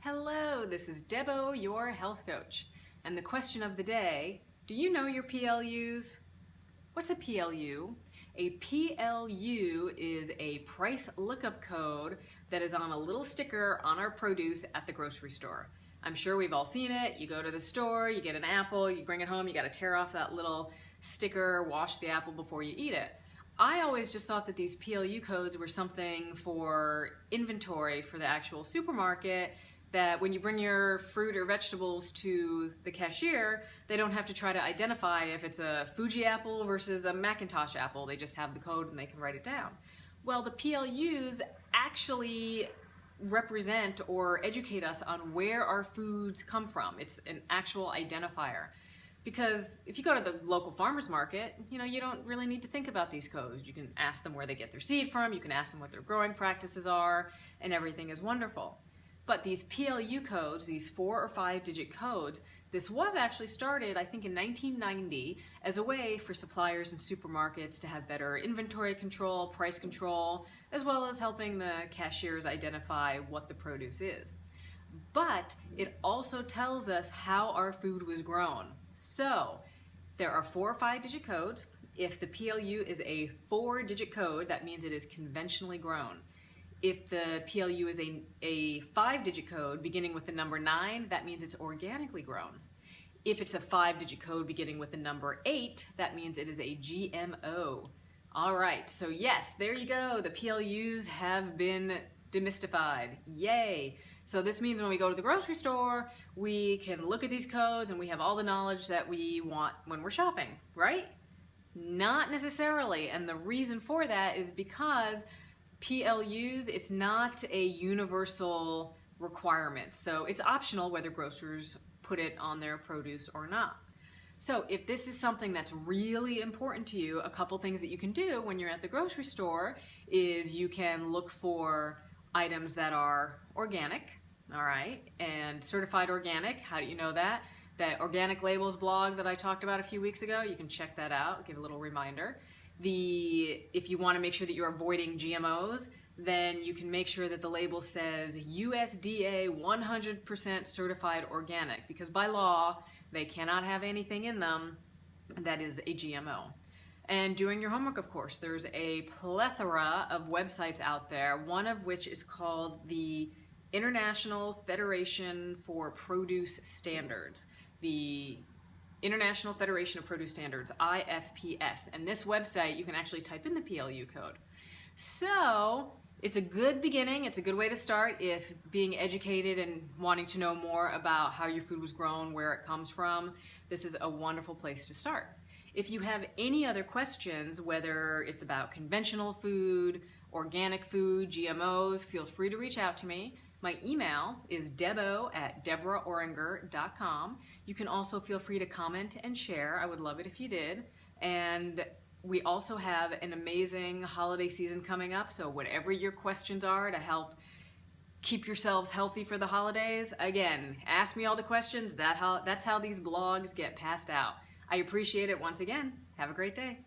Hello, this is Debo, your health coach. And the question of the day, do you know your PLUs? What's a PLU? A PLU is a price lookup code that is on a little sticker on our produce at the grocery store. I'm sure we've all seen it. You go to the store, you get an apple, you bring it home, you got to tear off that little sticker, wash the apple before you eat it. I always just thought that these PLU codes were something for inventory for the actual supermarket, that when you bring your fruit or vegetables to the cashier, they don't have to try to identify if it's a Fuji apple versus a Macintosh apple. They just have the code and they can write it down. Well, the PLUs actually represent or educate us on where our foods come from. It's an actual identifier. Because if you go to the local farmer's market, you don't really need to think about these codes. You can ask them where they get their seed from, you can ask them what their growing practices are, and everything is wonderful. But these PLU codes, these 4 or 5 digit codes, this was actually started, I think, in 1990 as a way for suppliers and supermarkets to have better inventory control, price control, as well as helping the cashiers identify what the produce is. But it also tells us how our food was grown. So there are 4 or 5 digit codes. If the PLU is a 4 digit code, that means it is conventionally grown. If the PLU is a 5 digit code beginning with the number 9, that means it's organically grown. If it's a 5 digit code beginning with the number 8, that means it is a GMO. All right, so yes, there you go. The PLUs have been demystified. Yay! So this means when we go to the grocery store, we can look at these codes and we have all the knowledge that we want when we're shopping, right? Not necessarily, and the reason for that is because PLUs, it's not a universal requirement. So it's optional whether grocers put it on their produce or not. So if this is something that's really important to you, a couple things that you can do when you're at the grocery store is you can look for items that are organic, all right, and certified organic. How do you know that? The Organic Labels blog that I talked about a few weeks ago, you can check that out, give a little reminder. If you want to make sure that you're avoiding GMOs, then you can make sure that the label says USDA 100% certified organic, because by law, they cannot have anything in them that is a GMO. And doing your homework, of course. There's a plethora of websites out there, one of which is called the International Federation for Produce Standards. The International Federation of Produce Standards, IFPS. And this website, you can actually type in the PLU code. So it's a good beginning. It's a good way to start if being educated and wanting to know more about how your food was grown, where it comes from. This is a wonderful place to start. If you have any other questions, whether it's about conventional food, organic food, GMOs, feel free to reach out to me. My email is debo@debraorringer.com. You can also feel free to comment and share. I would love it if you did. And we also have an amazing holiday season coming up, so whatever your questions are to help keep yourselves healthy for the holidays, again, ask me all the questions. That's how these blogs get passed out. I appreciate it once again. Have a great day.